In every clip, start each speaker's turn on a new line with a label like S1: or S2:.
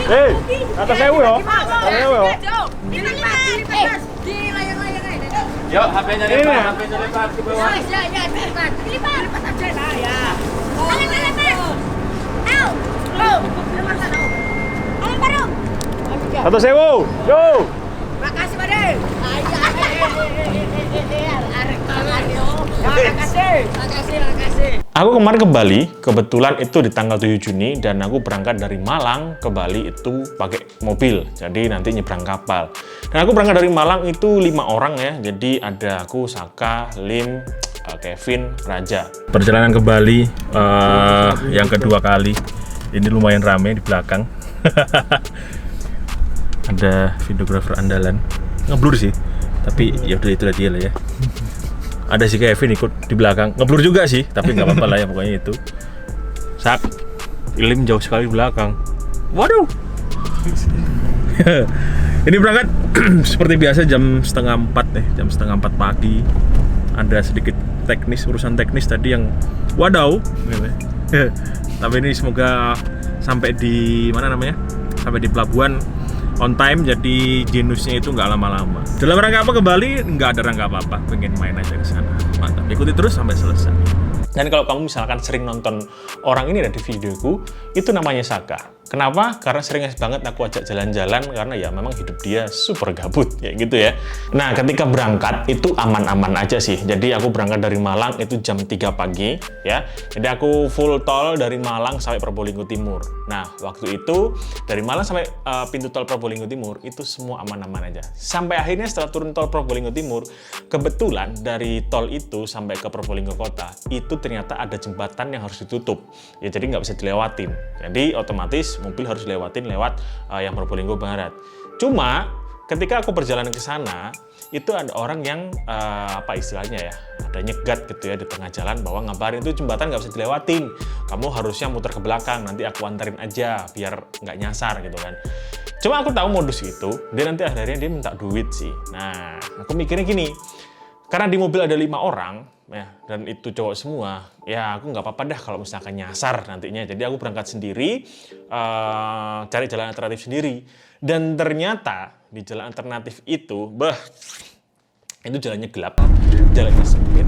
S1: Hei, atas sewu yo. Atas sewu yo.
S2: Yuk, HP-nya lebar, HP-nya lebar ke bawah.
S3: Lipat aja lah ya.
S1: Atas sewu. Yo.
S3: Makasih, Bade. Makasih.
S1: Aku kemarin ke Bali, kebetulan itu di tanggal 7 Juni dan aku berangkat dari Malang ke Bali itu pakai mobil. Jadi nanti nyebrang kapal. Dan aku berangkat dari Malang itu 5 orang ya. Jadi ada aku, Saka, Lim, Kevin, Raja. Perjalanan ke Bali yang kedua kali. Ini lumayan rame di belakang. Ada videografer andalan. Ngeblur sih. Tapi ya udah itulah dia lah ya. Ada si Kevin ikut di belakang, ngeblur juga sih, tapi nggak apa-apa lah ya pokoknya itu. Sak, Ilim jauh sekali di belakang. Waduh. Ini berangkat seperti biasa jam 3:30 nih, jam 3:30 pagi. Ada sedikit urusan teknis tadi yang wadaw. Tapi ini semoga sampai di mana namanya? Sampai di pelabuhan on time, jadi genusnya itu nggak lama-lama. Dalam rangka apa ke Bali? Nggak ada rangka apa-apa, pengen main aja ke sana. Mantap, ikuti terus sampai selesai. Dan kalau kamu misalkan sering nonton orang ini dari videoku, itu namanya Saka. Kenapa? Karena sering banget aku ajak jalan-jalan, karena ya memang hidup dia super gabut, kayak gitu ya. Nah, ketika berangkat itu aman-aman aja sih. Jadi aku berangkat dari Malang itu jam 3 pagi, ya. Jadi aku full tol dari Malang sampai Probolinggo Timur. Nah, waktu itu dari Malang sampai pintu tol Probolinggo Timur itu semua aman-aman aja. Sampai akhirnya setelah turun tol Probolinggo Timur, kebetulan dari tol itu sampai ke Probolinggo Kota, itu ternyata ada jembatan yang harus ditutup. Ya, jadi nggak bisa dilewatin. Jadi otomatis mobil harus lewatin lewat yang Probolinggo Barat. Cuma ketika aku perjalanan ke sana, itu ada orang yang apa istilahnya ya, ada nyegat gitu ya di tengah jalan bahwa ngabarin itu jembatan nggak bisa dilewatin. Kamu harusnya muter ke belakang, nanti aku anterin aja biar nggak nyasar gitu kan. Cuma aku tahu modus itu, dia nanti akhirnya dia minta duit sih. Nah, aku mikirnya gini, karena di mobil ada 5 orang, ya, dan itu cowok semua, ya aku nggak apa-apa dah kalau misalkan nyasar nantinya. Jadi aku berangkat sendiri, cari jalan alternatif sendiri. Dan ternyata di jalan alternatif itu, itu jalannya gelap, jalannya sempit,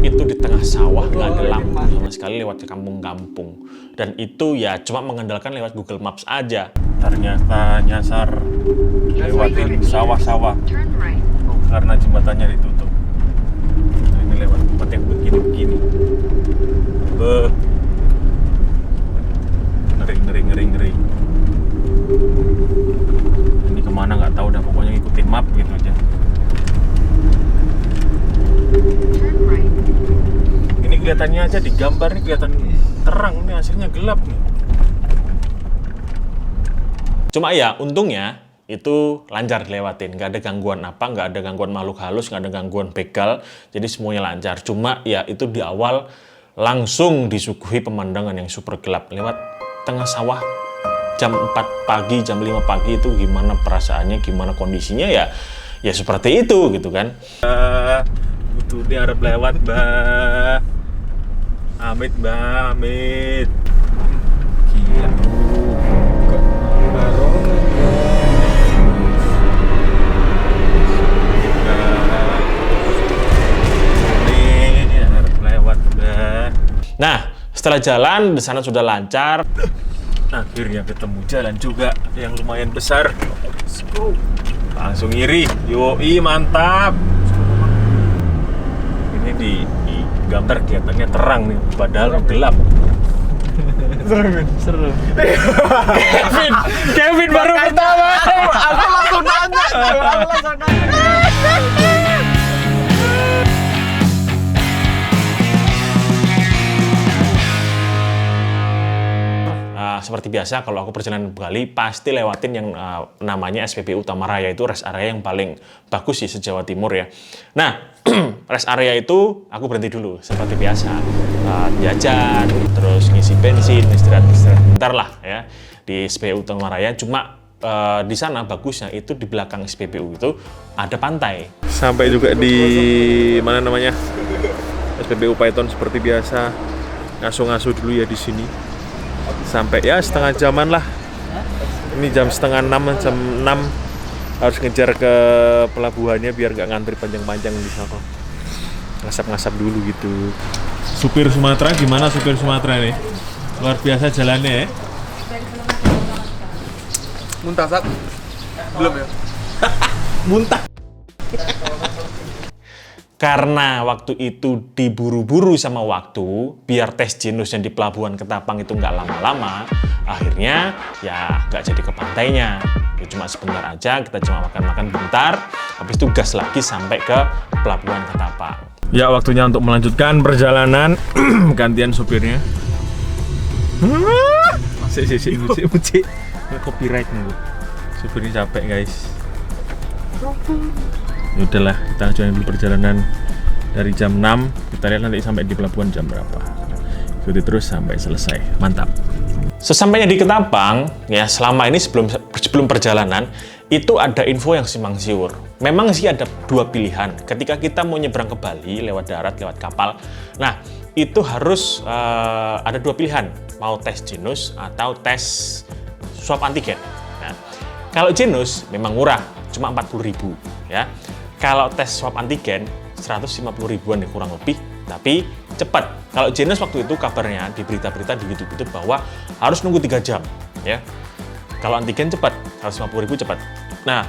S1: itu di tengah sawah, nggak ada lampu sama sekali, lewat ke kampung-kampung. Dan itu ya cuma mengandalkan lewat Google Maps aja. Ternyata nyasar lewatin sawah-sawah karena jembatannya ditutup. Lewat tempat yang begini-begini. Ngeri. Ini kemana nggak tahu dah, pokoknya ngikutin map gitu aja. Ini kelihatannya aja di gambar nih kelihatan terang, ini hasilnya gelap nih. Cuma ya untungnya itu lancar dilewatin, nggak ada gangguan apa, nggak ada gangguan makhluk halus, nggak ada gangguan begal, jadi semuanya lancar. Cuma ya itu di awal langsung disuguhi pemandangan yang super gelap lewat tengah sawah jam 4 pagi, jam 5 pagi itu gimana perasaannya, gimana kondisinya ya seperti itu gitu kan. Butuh dia harap lewat Amit gila Nah, setelah jalan di sana sudah lancar, akhirnya ketemu jalan juga yang lumayan besar. Let's go. Langsung iri, yoi mantap. Ini di gambar kelihatannya terang nih, padahal gelap. Seru. Kevin baru pertama.
S2: Aku langsung nanya.
S1: Seperti biasa kalau aku perjalanan ke Bali pasti lewatin yang namanya SPBU Tamaraya, itu rest area yang paling bagus sih se-Jawa Timur ya. Nah, rest area itu aku berhenti dulu seperti biasa, jajan, terus ngisi bensin, istirahat bentar lah ya di SPBU Tamaraya. Cuma di sana bagusnya itu di belakang SPBU itu ada pantai. Sampai juga di mana namanya SPBU Python seperti biasa, ngasuh-ngasuh dulu ya di sini. Sampai ya setengah jaman lah Ini jam setengah 6, jam 6 harus ngejar ke pelabuhannya biar nggak ngantri panjang-panjang di sana. Ngasap-ngasap dulu gitu. Supir Sumatera gimana supir Sumatera nih? Luar biasa jalannya ya.
S2: Muntah Sat? Belum ya?
S1: Muntah.
S4: Karena waktu itu diburu-buru sama waktu, biar tes genusnya di Pelabuhan Ketapang itu nggak lama-lama, akhirnya ya nggak jadi ke pantainya. Ya, cuma sebentar aja, kita cuma makan-makan bentar, habis itu gas lagi sampai ke Pelabuhan Ketapang.
S1: Ya, waktunya untuk melanjutkan perjalanan. Gantian supirnya. Muci. Copyright nih. Supirnya capek, guys. Ya udahlah, kita lanjutkan dulu perjalanan dari jam 6. Kita lihat nanti sampai di pelabuhan jam berapa. Ikuti terus sampai selesai. Mantap.
S4: Sesampainya di Ketapang, ya selama ini sebelum perjalanan, itu ada info yang simpang siur. Memang sih ada dua pilihan. Ketika kita mau nyebrang ke Bali, lewat darat, lewat kapal, nah itu harus ada dua pilihan. Mau tes genus atau tes swab antigen. Nah, kalau genus memang murah, cuma 40.000 ya. Kalau tes swab antigen 150 ribuan ya kurang lebih, tapi cepat. Kalau genus waktu itu kabarnya di berita-berita di YouTube bahwa harus nunggu 3 jam ya. Kalau antigen cepat, 150 ribu cepat. Nah,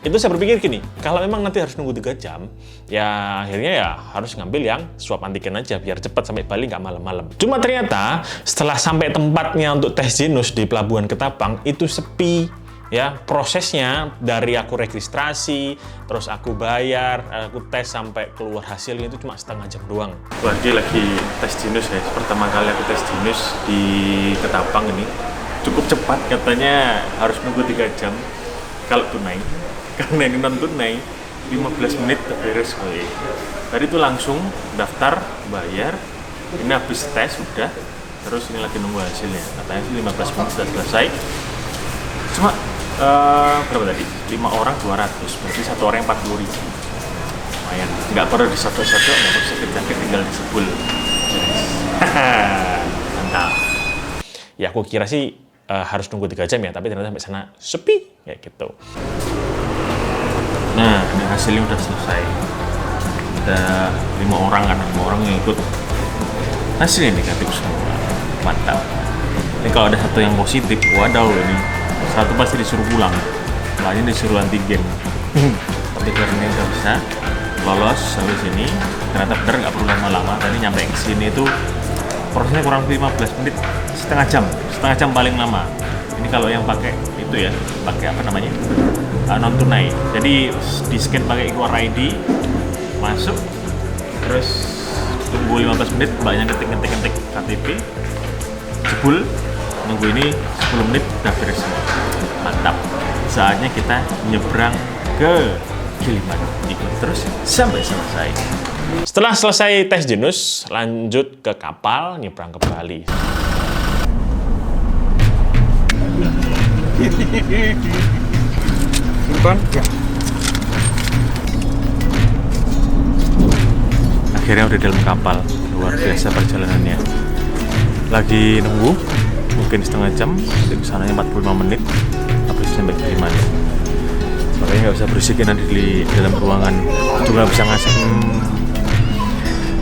S4: itu saya berpikir gini, kalau memang nanti harus nunggu 3 jam, ya akhirnya ya harus ngambil yang swab antigen aja biar cepat sampai Bali nggak malam-malam. Cuma ternyata setelah sampai tempatnya untuk tes genus di Pelabuhan Ketapang itu sepi. Ya, prosesnya dari aku registrasi, terus aku bayar, aku tes sampai keluar hasilnya itu cuma setengah jam doang.
S1: Wah, ini lagi tes genus ya. Pertama kali aku tes genus di Ketapang ini. Cukup cepat, katanya harus nunggu 3 jam kalau tunai. Karena ini non tunai, 15 menit beres. Tadi itu langsung daftar, bayar, ini habis tes udah, terus ini lagi nunggu hasilnya. Katanya sih 15 menit sudah selesai. Cuma berapa tadi? 5 orang 200, berarti satu orang 40 ribu. Lumayan, nggak perlu disodok-sodok, nggak perlu sakit-sakit, tinggal disebul. Mantap.
S4: Ya aku kira sih harus nunggu 3 jam ya, tapi ternyata sampai sana sepi, kayak gitu.
S1: Nah, ini hasilnya udah selesai. Ada 5 orang kan, 5 orang yang ikut. Hasilnya negatif semua. Mantap. Ini kalau ada satu yang positif, wadaw ini. Satu pasti disuruh pulang, lainnya disuruh antigen. Tapi karena nggak bisa lolos sampai sini, ternyata bener nggak perlu lama-lama. Tadi nyampe ke sini itu prosesnya kurang lebih 15 menit, setengah jam paling lama. Ini kalau yang pakai itu ya, pakai apa namanya, non tunai. Jadi di scan pakai QR ID, masuk, terus tunggu 15 menit, mbaknya ngetik KTP, jebul. Nunggu ini 10 menit udah beres semua. Mantap. Saatnya kita nyebrang ke Giliman. Ikut terus sampai selesai.
S4: Setelah selesai tes genus, lanjut ke kapal nyebrang ke Bali.
S2: Simpan? Ya.
S1: Akhirnya udah dalam kapal. Luar biasa perjalanannya. Lagi nunggu mungkin setengah jam, di sananya 45 menit habis sampai Giliman. Makanya nggak bisa berisikin nanti di dalam ruangan, juga bisa ngasih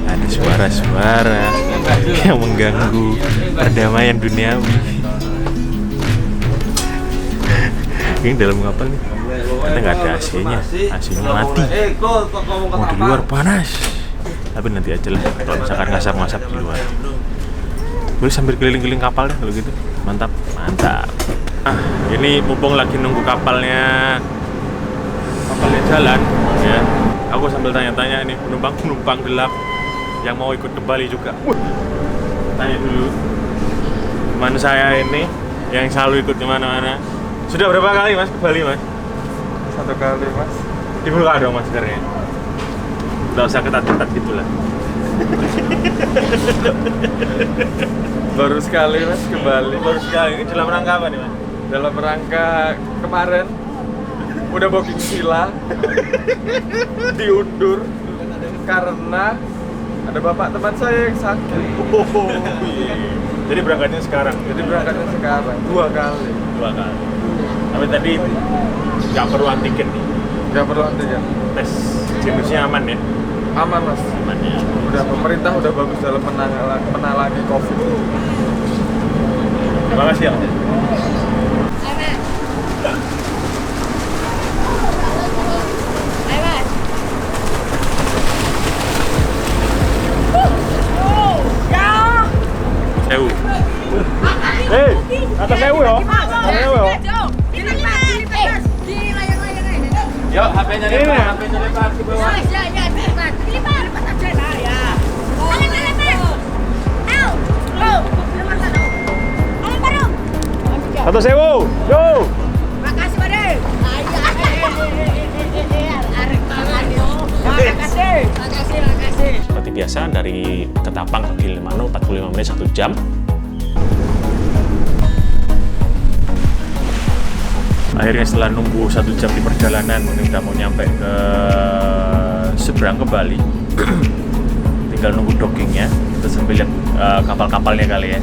S1: ada suara-suara yang mengganggu perdamaian duniawi. Ini dalam kapal nih, kita nggak ada AC-nya, AC-nya mati. Mau di luar panas, tapi nanti aja lah kalau misalkan ngasap-ngasap di luar. Boleh sambil keliling-keliling kapal deh kalau gitu. Mantap. Ini mumpung lagi nunggu kapalnya jalan ya. Aku sambil tanya-tanya nih penumpang gelap yang mau ikut ke Bali juga. Tanya dulu teman saya ini yang selalu ikut kemana-mana. Sudah berapa kali Mas ke Bali, Mas?
S2: 1 kali, Mas.
S1: Dibuka dong maskernya. Nggak usah ketat-ketat gitu lah.
S2: Baru sekali, Mas, ke Bali.
S1: Baru sekali. Ini dalam rangka apa nih, Mas?
S2: Dalam rangka kemarin udah booking villa diundur karena ada bapak teman saya yang sakit.
S1: Jadi berangkatnya sekarang.
S2: Jadi berangkatnya sekarang 2 kali.
S1: 2 kali. Tapi tadi nggak perlu antigen nih.
S5: Nggak perlu antigen.
S1: Tes genusnya aman ya?
S5: Aman mas.
S1: Aman ya.
S5: Udah pemerintah udah bagus dalam menangani COVID.
S1: Terima kasih ya. Sewu. Atas sewu ya. Atas sewu ya.
S2: Yuk, HP-nya lempar, HP-nya lempar ke bawah.
S1: Atas sewu. Yo.
S3: Makasih, Bade. Makasih.
S4: Seperti biasa, dari Ketapang ke Gilimanuk 45 menit 1 jam.
S1: Akhirnya setelah nunggu 1 jam di perjalanan, ini udah mau nyampe ke seberang ke Bali. Tinggal nunggu dockingnya. Kita sambil lihat kapal-kapalnya kali ya.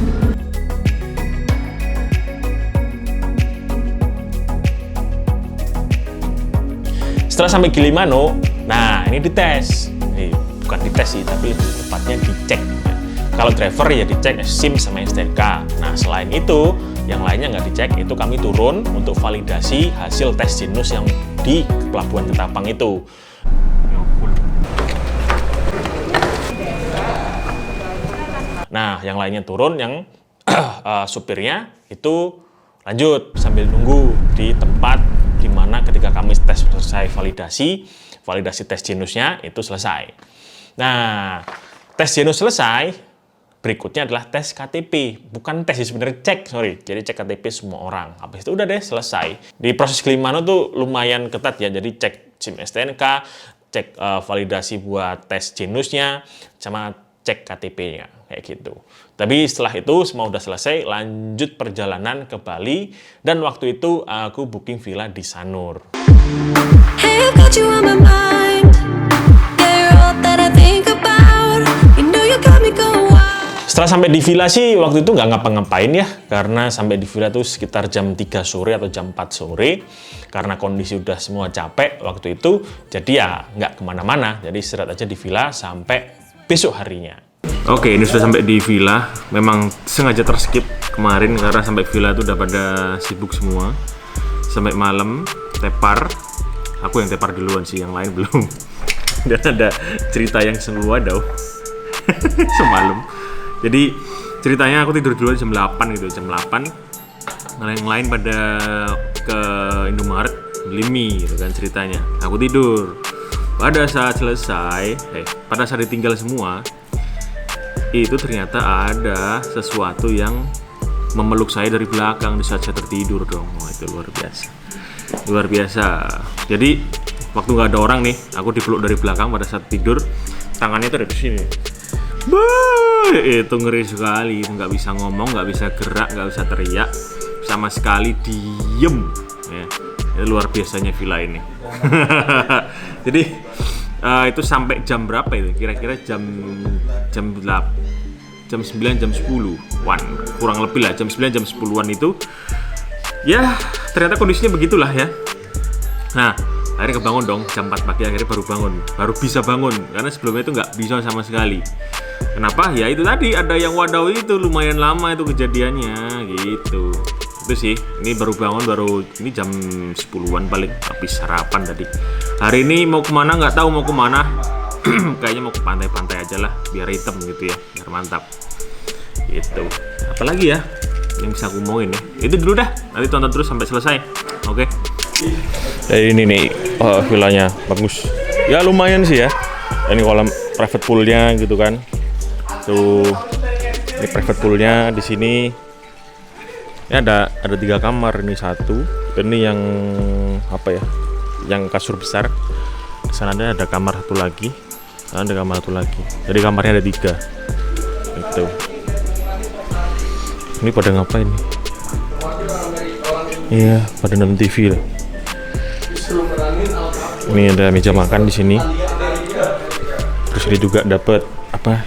S4: Setelah sampai Gilimanuk, nah ini dites. Bukan dites sih, tapi lebih tepatnya dicek. Kalau driver ya dicek SIM sama STNK. Nah selain itu, yang lainnya nggak dicek, itu kami turun untuk validasi hasil tes genus yang di Pelabuhan Ketapang itu. Nah, yang lainnya turun, yang supirnya itu lanjut sambil nunggu di tempat di mana ketika kami tes selesai validasi tes genusnya itu selesai. Nah, tes genus selesai, berikutnya adalah tes KTP. Bukan tes sih sebenarnya, jadi cek KTP semua orang. Habis itu udah deh selesai. Di proses Gilimanuk tuh lumayan ketat ya, jadi cek SIM STNK, cek validasi buat tes genusnya, sama cek KTP-nya, kayak gitu. Tapi setelah itu semua udah selesai, lanjut perjalanan ke Bali, dan waktu itu aku booking villa di Sanur.
S6: Hey, I've got you on my mind. Yeah, you're all that I think about. You know you got me going wild.
S4: Setelah sampai di villa sih, waktu itu nggak ngapa-ngapain ya, karena sampai di villa tuh sekitar jam 3 sore atau jam 4 sore, karena kondisi udah semua capek waktu itu, jadi ya nggak kemana-mana, jadi istirahat aja di villa sampai besok harinya.
S1: Oke, ini sudah sampai di villa. Memang sengaja terskip kemarin karena sampai villa itu udah pada sibuk semua. Sampai malam, tepar. Aku yang tepar duluan sih, yang lain belum. Dan ada cerita yang sungguh wadaw. Semalam. Jadi ceritanya aku tidur duluan jam 8 gitu, jam 8. Nah, yang lain pada ke Indomaret beli mie gitu kan ceritanya. Aku tidur. Pada saat selesai, pada saat ditinggal semua, itu ternyata ada sesuatu yang memeluk saya dari belakang di saat saya tertidur dong. Wah, itu luar biasa. Jadi waktu nggak ada orang nih, aku dipeluk dari belakang pada saat tidur, tangannya tuh ada di sini. Bah, itu ngeri sekali, nggak bisa ngomong, nggak bisa gerak, nggak bisa teriak, sama sekali diem. Ya, itu luar biasanya villa ini. Jadi itu sampai jam berapa itu? Kira-kira jam 9, jam 10-an, kurang lebih lah, jam 9, jam 10-an itu. Ya, ternyata kondisinya begitulah ya. Nah, akhirnya kebangun dong, jam 4 pagi akhirnya baru bisa bangun, karena sebelumnya itu nggak bisa sama sekali. Kenapa? Ya itu tadi, ada yang wadaw itu, lumayan lama itu kejadiannya, gitu. Itu sih, ini baru bangun, ini jam 10-an paling, habis sarapan tadi. Hari ini mau kemana nggak tahu mau kemana. Kayaknya mau ke pantai-pantai aja lah, biar hitam gitu ya, biar mantap. Gitu. Apalagi ya yang bisa aku omongin ya? Itu dulu dah, nanti tonton terus sampai selesai. Oke. Ini nih, villanya bagus. Ya lumayan sih ya. Ini kolam private poolnya gitu kan. Tuh, ini private poolnya di sini. Ini ada 3 kamar, ini 1. Ini yang apa ya? Yang kasur besar. Di sana ada kamar 1 lagi. Sana ada kamar 1 lagi. Jadi kamarnya ada 3. Itu. Ini pada ngapain nih? Iya, pada nonton TV lah. Ini ada meja makan di sini. Terus ini juga dapat apa?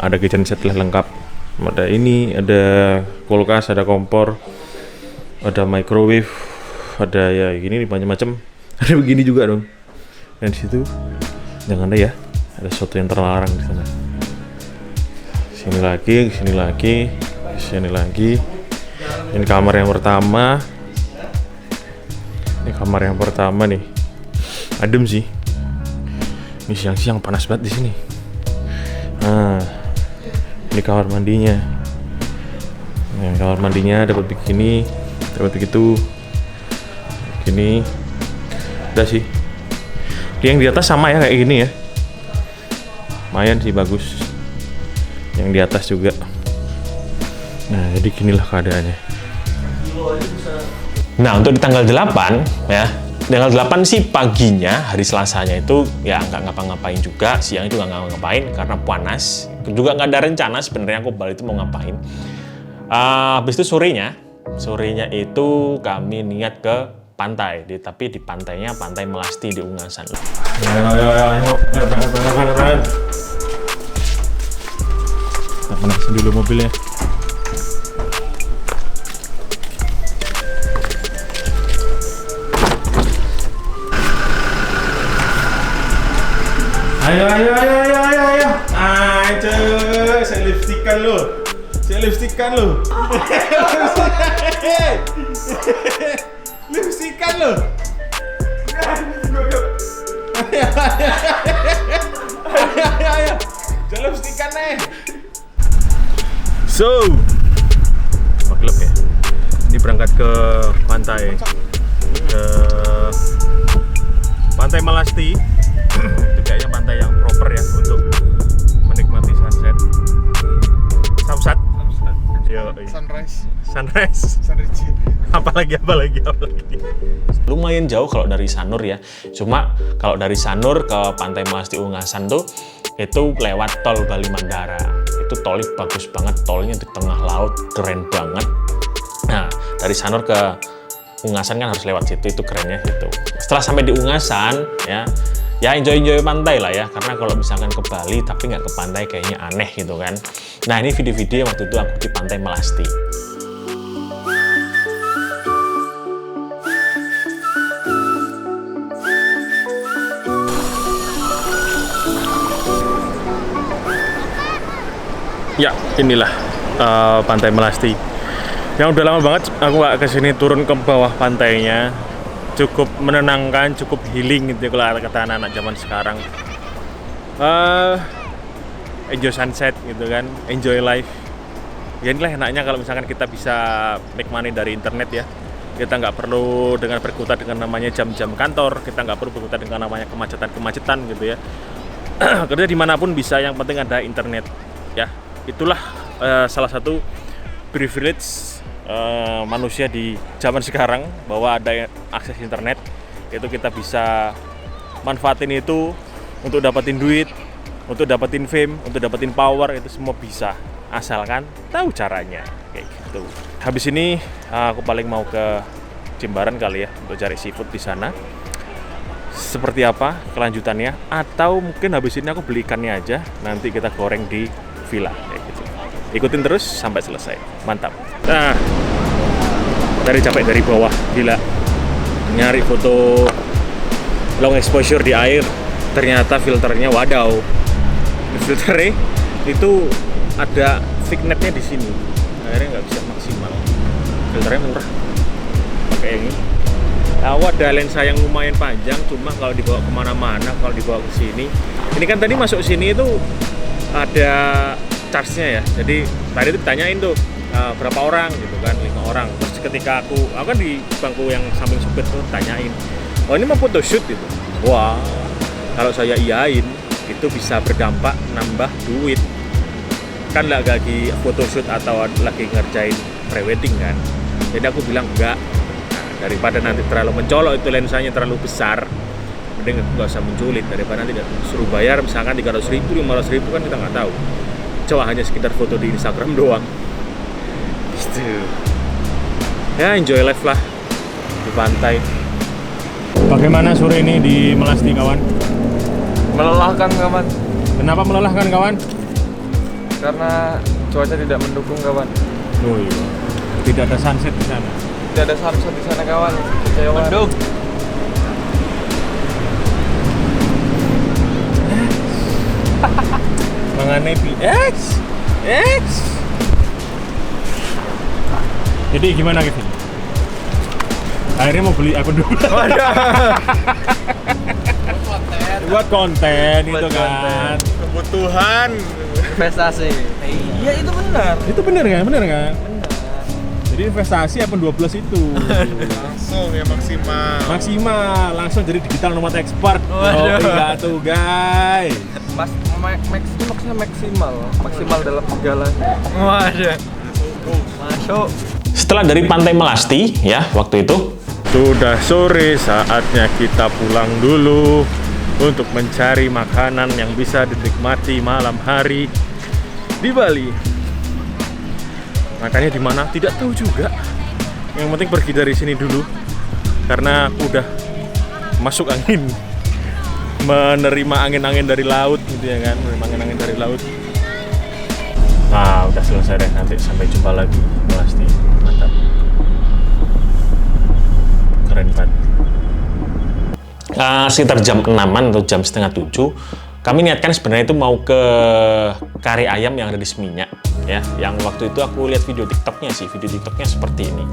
S1: Ada kitchen set lah lengkap. Ada ini, ada kulkas, ada kompor. Ada microwave, ada ya gini macam-macam. Ada begini juga dong. Dan di situ jangan ada ya, ada sesuatu yang terlarang di sana. Sini lagi, sini lagi, sini lagi. Ini kamar yang pertama. Ini kamar yang pertama nih. Adem sih. Ini siang-siang panas banget di sini. Nah, ini kamar mandinya. Nah, kamar mandinya dapat begini, dapat begitu. Gini. Udah sih. Yang di atas sama ya kayak gini ya. Lumayan sih bagus. Yang di atas juga. Nah, jadi ginilah keadaannya.
S4: Nah, untuk di tanggal 8 ya, tanggal 8 sih paginya, hari Selasanya itu ya nggak ngapa-ngapain juga, siang juga nggak ngapain karena panas. Juga nggak ada rencana sebenarnya aku balik itu mau ngapain. Habis itu sorenya itu kami niat ke pantai, tapi di pantainya Pantai Melasti di Ungasan.
S1: Ayo, berangkat. Kita panasin dulu mobilnya. Ayo. Ayo, saya lipstikan lo. Lipstikan lo. Ayo. Jangan lipstikan nih. So, cuma klub ya. Ini berangkat ke pantai. Ke Pantai Melasti. Itu kayaknya pantai yang proper ya untuk menikmati sunset. Sunrise. Apalagi.
S4: Lumayan jauh kalau dari Sanur ya. Cuma kalau dari Sanur ke Pantai Melasti Ungasan tuh itu lewat tol Bali Mandara. Itu tolnya bagus banget, tolnya di tengah laut, keren banget. Nah, dari Sanur ke Ungasan kan harus lewat situ, itu kerennya gitu. Setelah sampai di Ungasan ya enjoy pantai lah ya, karena kalau misalkan ke Bali tapi nggak ke pantai kayaknya aneh gitu kan. Nah, ini video-video waktu itu aku di Pantai Melasti.
S1: Ya, inilah Pantai Melasti. Yang udah lama banget aku nggak kesini, turun ke bawah pantainya. Cukup menenangkan, cukup healing gitu kalau kata anak-anak zaman sekarang. Enjoy sunset gitu kan, enjoy life. Ya inilah enaknya kalau misalkan kita bisa make money dari internet ya. Kita nggak perlu dengan berkutat dengan namanya jam-jam kantor, kita nggak perlu berkutat dengan namanya kemacetan gitu ya. Kerja dimanapun bisa, yang penting ada internet ya. Itulah salah satu privilege manusia di zaman sekarang, bahwa ada akses internet. Itu kita bisa manfaatin itu untuk dapetin duit, untuk dapetin fame, untuk dapetin power, itu semua bisa asalkan tahu caranya kayak gitu. Habis ini aku paling mau ke Jimbaran kali ya untuk cari seafood di sana. Seperti apa kelanjutannya, atau mungkin habis ini aku beli ikannya aja, nanti kita goreng di villa kayak gitu. Ikutin terus sampai selesai. Mantap. Nah, dari capek dari bawah, gila. Nyari foto long exposure di air, ternyata filternya wadaw. Filternya itu ada thickness-nya di sini. Akhirnya nggak bisa maksimal. Filternya murah. Pakai yang ini. Aku ada lensa yang lumayan panjang, cuma kalau dibawa kemana-mana, kalau dibawa ke sini, ini kan tadi masuk sini itu ada charge-nya ya. Jadi tadi itu ditanyain tuh berapa orang gitu kan, 5 orang. Terus ketika aku kan di bangku yang samping supir tuh tanyain, oh ini mau photoshoot gitu. Wah, kalau saya iyain itu bisa berdampak nambah duit. Kan lagi photoshoot atau lagi ngerjain pre-wedding kan. Jadi aku bilang enggak. Daripada nanti terlalu mencolok, itu lensanya terlalu besar, mending nggak usah menculik, daripada nanti suruh bayar misalkan 300.000, 500.000 kan kita nggak tahu. Coba hanya sekedar foto di Instagram doang gitu. Ya enjoy life lah di pantai. Bagaimana sore ini di Melasti kawan?
S5: Melelahkan kawan.
S1: Kenapa melelahkan kawan?
S5: Karena cuaca tidak mendukung kawan.
S1: Oh iya, tidak ada sunset di sana.
S5: Tidak ada Samsung di sana kawan. Kecewa.
S2: Mendung.
S1: Mangane PX. X. Jadi gimana Kevin? Akhirnya mau beli akun dulu. Buat konten itu kan.
S5: Kebutuhan.
S2: Investasi.
S5: Iya itu benar.
S1: Itu bener kan? Bener kan? Jadi investasi akun 12 itu.
S5: Langsung ya maksimal.
S1: Maksimal, langsung jadi digital nomad expert.
S2: Waduh.
S1: Oh, enggak tuh, guys.
S5: Max itu maksudnya maksimal dalam segalanya.
S2: Waduh. Masuk.
S4: Setelah dari Pantai Melasti, ya, waktu itu,
S1: Sudah sore, saatnya kita pulang dulu untuk mencari makanan yang bisa dinikmati malam hari di Bali. Makannya di mana? Tidak tahu juga. Yang penting pergi dari sini dulu karena udah masuk angin, menerima angin-angin dari laut gitu ya kan, menerima angin-angin dari laut. Nah, udah selesai deh, nanti sampai jumpa lagi. Melasti, mantap. Keren banget.
S4: sekitar jam 6-an atau jam setengah 7, kami niatkan sebenarnya itu mau ke kari ayam yang ada di Seminyak, ya. Yang waktu itu aku lihat video TikToknya sih, video TikToknya seperti ini.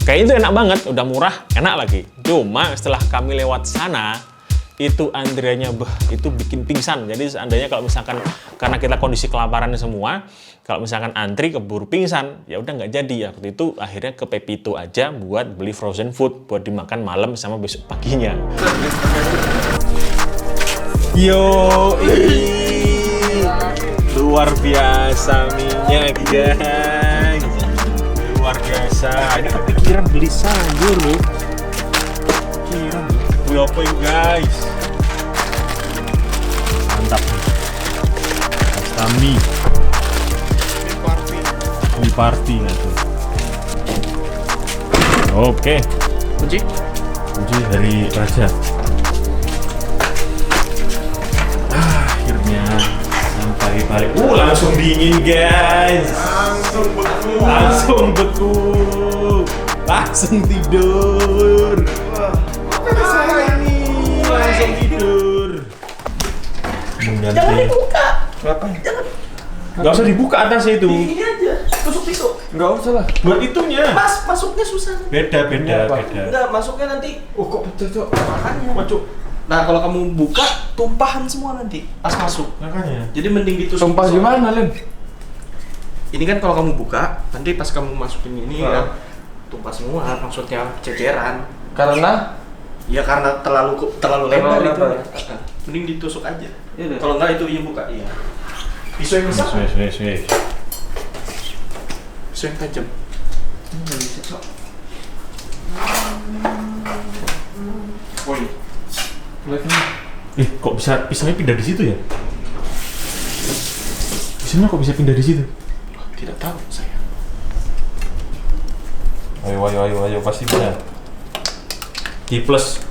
S4: Kayaknya itu enak banget, udah murah, enak lagi. Cuma setelah kami lewat sana, itu antriannya itu bikin pingsan. Jadi seandainya kalau misalkan karena kita kondisi kelaparan semua, kalau misalkan antri keburu pingsan, ya udah nggak jadi ya. Waktu itu akhirnya ke Pepito aja buat beli frozen food buat dimakan malam sama besok paginya.
S1: Yo, luar biasa minyak guys, luar biasa. Ini kepikiran beli sayur loh. Kepikiran beli apa ini guys? Mantap. Kami di party nggak tuh? Oke. Kunci dari Raja. Akhirnya sampai balik. Langsung dingin guys. Langsung beku. Langsung tidur. Langsung tidur. Jangan dibuka. Gak usah dibuka atasnya itu.
S7: Ini aja, tusuk pisau.
S5: Enggak usah lah.
S1: Buat itunya.
S7: Mas, masuknya susah.
S1: Beda.
S7: Enggak, masuknya nanti.
S5: Oh kok betul tuh.
S7: Makanya.
S1: Macuk.
S7: Nah, kalau kamu buka, tumpahan semua nanti pas masuk.
S1: Makanya.
S7: Jadi mending ditusuk.
S5: Sumpah
S7: pisau.
S5: gimana, Len?
S7: Ini kan kalau kamu buka, nanti pas kamu masukin ini
S5: Nah.
S7: kan tumpah semua, maksudnya ceceran.
S5: Karena
S7: Ya karena terlalu lebar itu.
S5: lebar.
S7: Mending ditusuk aja.
S5: Iya deh.
S7: Kalau enggak itu iya buka, iya. Pisau yang besar,
S1: Wes.
S7: pisau yang tajam. Woi.
S1: Kok bisa pisaunya pindah di situ ya? Pisaunya kok bisa pindah di situ?
S7: Tidak tahu saya.
S1: Ayo, pasti bisa. Kiples.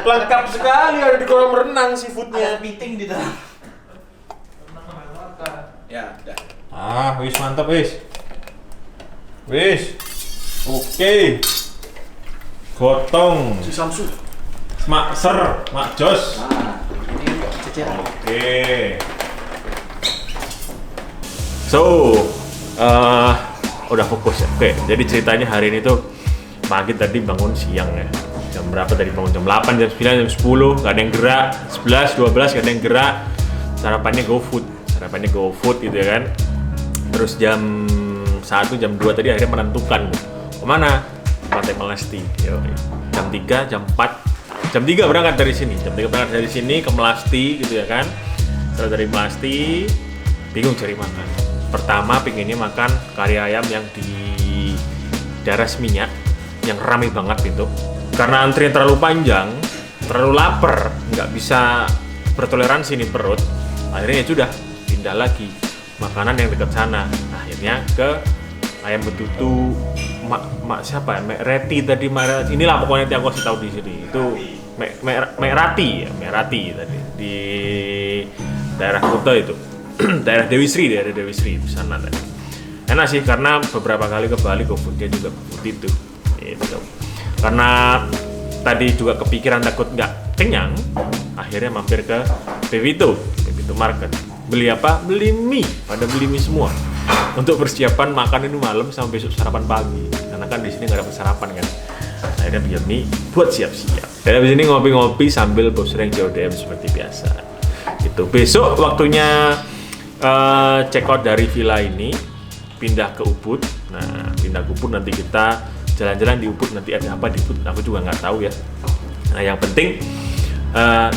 S7: Lengkap sekali
S1: ada di kolam renang seafoodnya.
S7: Ada piting di dalam. Ya, udah.
S1: Wis mantap wis. Oke. Gotong.
S7: Si Samsu.
S1: Mak Ser, Mak Jos.
S7: Nah, ini enggak ceceran.
S1: Oke. So, udah fokus ya. Oke, jadi ceritanya hari ini tuh pagi tadi bangun siang ya. Jam berapa tadi bangun? Jam 8, jam 9, jam 10, gak ada yang gerak. 11, 12 gak ada yang gerak. Sarapannya GoFood gitu ya kan. Terus jam 1, jam 2 tadi akhirnya menentukan kemana? Pantai Melasti. Jam 3, jam 4. Jam 3 berangkat dari sini. Ke Melasti gitu ya kan. Setelah dari Melasti, bingung cari makan. Pertama pinginnya makan kari ayam yang di daerah Seminyak, yang ramai banget itu. Karena antrian terlalu panjang, terlalu lapar, nggak bisa
S4: bertoleransi nih perut, akhirnya ya sudah pindah lagi makanan yang dekat sana. Akhirnya ke ayam betutu siapa ya? Reti tadi, inilah pokoknya yang aku kasih tahu di sini. Itu Rati tadi di daerah Kuta itu. daerah Dewi Sri di sana tadi. Enak sih karena beberapa kali ke Bali GoFood-nya juga GoFood itu. Gitu. Karena tadi juga kepikiran takut nggak kenyang, akhirnya mampir ke Pevito Market. Beli apa? Beli mie. Pada beli mie semua. Untuk persiapan makan ini malam sampai besok sarapan pagi. Karena kan di sini nggak dapat sarapan kan. Akhirnya biar mie buat siap-siap. Dan habis ini ngopi-ngopi sambil browsing CODM seperti biasa. Itu besok waktunya check out dari villa ini, pindah ke Ubud. Nah, pindah ke Ubud nanti kita jalan-jalan di Ubud, nanti ada apa di Ubud aku juga nggak tahu ya. Nah, yang penting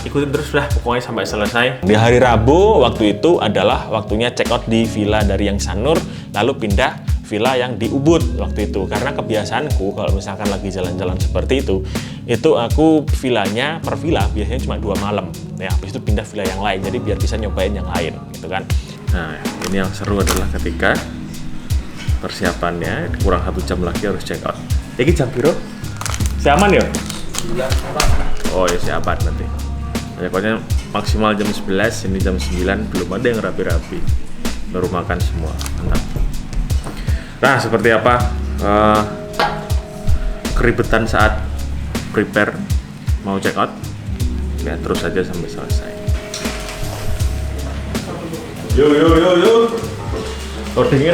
S4: ikutin terus lah pokoknya sampai selesai. Di hari Rabu waktu itu adalah waktunya check out di villa dari yang Sanur, lalu pindah villa yang di Ubud waktu itu. Karena kebiasaanku kalau misalkan lagi jalan-jalan seperti itu aku villanya per villa biasanya cuma 2 malam. Ya, habis itu pindah villa yang lain, jadi biar bisa nyobain yang lain gitu kan. Nah, ini yang seru adalah ketika persiapannya kurang 1 jam lagi harus check out. Ini jam piro? Si aman ya? Oh ya, si abad nanti. Ya, pokoknya maksimal jam 11, ini jam 9 belum ada yang rapi-rapi. Baru makan semua. Mantap. Nah, seperti apa keribetan saat prepare mau check out? Ya, terus aja sampai selesai. Yo. Loadingin.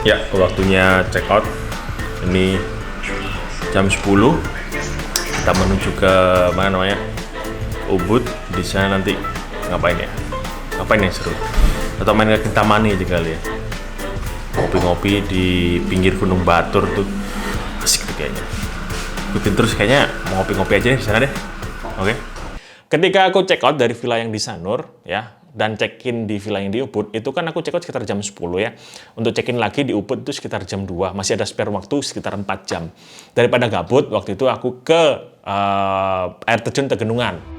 S4: Ya, waktunya check out. Ini jam 10. Kita menuju ke mana namanya? Ubud. Di sana nanti ngapain ya? Ngapain yang seru? Atau main ke Kintamani aja kali ya. Ngopi-ngopi di pinggir Gunung Batur tuh. Asik tuh kayaknya. Ikutin terus kayaknya mau ngopi-ngopi aja di sana deh. Oke. Ketika aku check out dari villa yang di Sanur ya, dan check-in di villa yang di Ubud, itu kan aku check out sekitar jam 10 ya. Untuk check-in lagi di Ubud itu sekitar jam 2. Masih ada spare waktu sekitar 4 jam. Daripada gabut, waktu itu aku ke air terjun Tegenungan.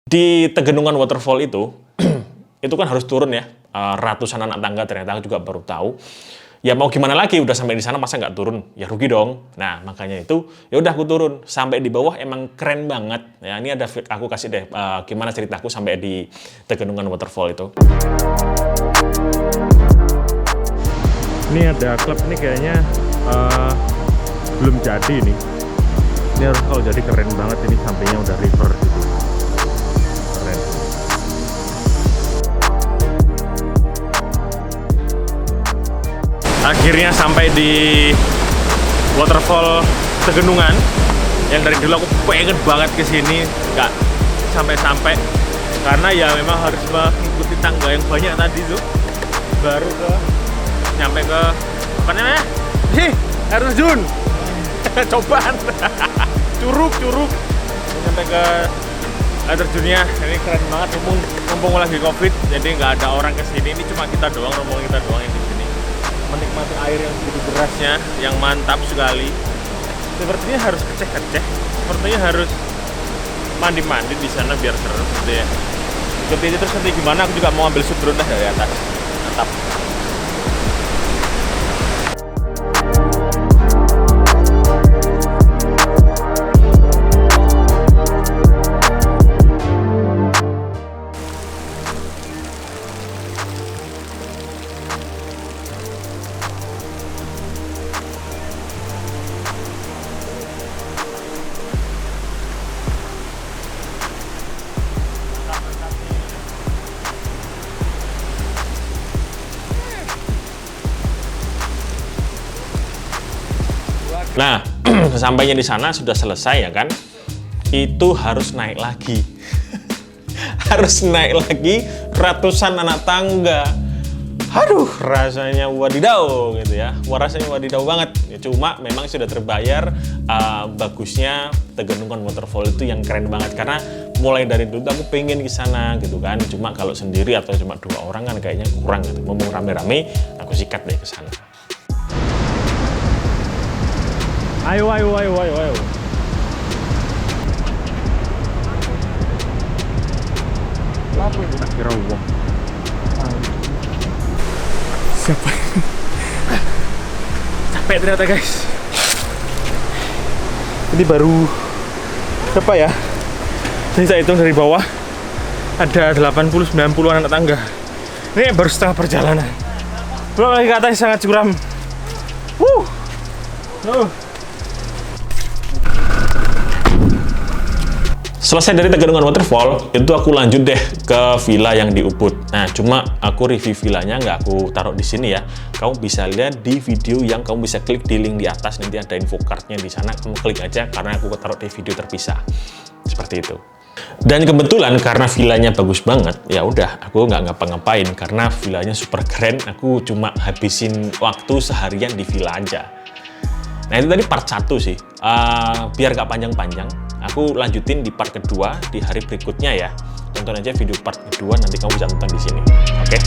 S4: Di Tegenungan Waterfall itu kan harus turun ya, ratusan anak tangga, ternyata aku juga baru tahu. Ya mau gimana lagi, udah sampai di sana masa nggak turun? Ya rugi dong. Nah makanya itu, ya udah aku turun. Sampai di bawah emang keren banget. Ya ini ada aku kasih deh gimana ceritaku sampai di Tegenungan Waterfall itu. Ini ada klub ini kayaknya belum jadi nih. Ini harus kalau jadi keren banget, ini sampingnya udah river gitu. Akhirnya sampai di waterfall Tegenungan yang dari dulu aku pengen banget ke sini, nggak sampai-sampai karena ya memang harus mengikuti tangga yang banyak tadi tuh baru nyampe ke apa namanya? Air terjun. Cobaan. curug sampai ke air terjunnya. Ini keren banget, mumpung lagi Covid, jadi nggak ada orang kesini. Ini cuma kita doang, rombongan kita doang yang di sini. Menikmati air yang begitu derasnya, yang mantap sekali. Sepertinya harus keceh-keceh, sepertinya harus mandi-mandi di sana biar seru gitu ya.
S1: ikuti ini terus nanti gimana aku juga mau ambil shoot drone dari atas. Mantap.
S4: Nah, sampainya di sana sudah selesai ya kan? Itu harus naik lagi. Harus naik lagi ratusan anak tangga. Aduh, rasanya wadidaw gitu ya. Wah, rasanya wadidaw banget. Ya, cuma memang sudah terbayar. Bagusnya Tegenungan Waterfall itu yang keren banget karena mulai dari dulu aku pengen ke sana gitu kan. Cuma kalau sendiri atau cuma 2 orang kan kayaknya kurang gitu. Mau rame-rame, aku sikat deh ke sana.
S1: Ayo.
S5: Apa itu?
S1: Tak kira uang. Siapa? Capek ternyata guys. Ini baru berapa ya? Ini saya hitung dari bawah ada 80-90 anak tangga. Ini baru setengah perjalanan. Belum lagi ke atas sangat curam.
S4: Selesai dari Tegenungan Waterfall, itu aku lanjut deh ke villa yang di Ubud. Nah, cuma aku review villanya nggak aku taruh di sini ya. Kamu bisa lihat di video yang kamu bisa klik di link di atas, nanti ada info card-nya di sana. Kamu klik aja karena aku taruh di video terpisah. Seperti itu. Dan kebetulan karena villanya bagus banget, ya udah aku nggak ngapa-ngapain karena villanya super keren. Aku cuma habisin waktu seharian di villa aja. Nah, itu tadi part 1 sih. Biar nggak panjang-panjang, aku lanjutin di part kedua di hari berikutnya ya. Tonton aja video part kedua, nanti kamu bisa tonton di sini. Oke?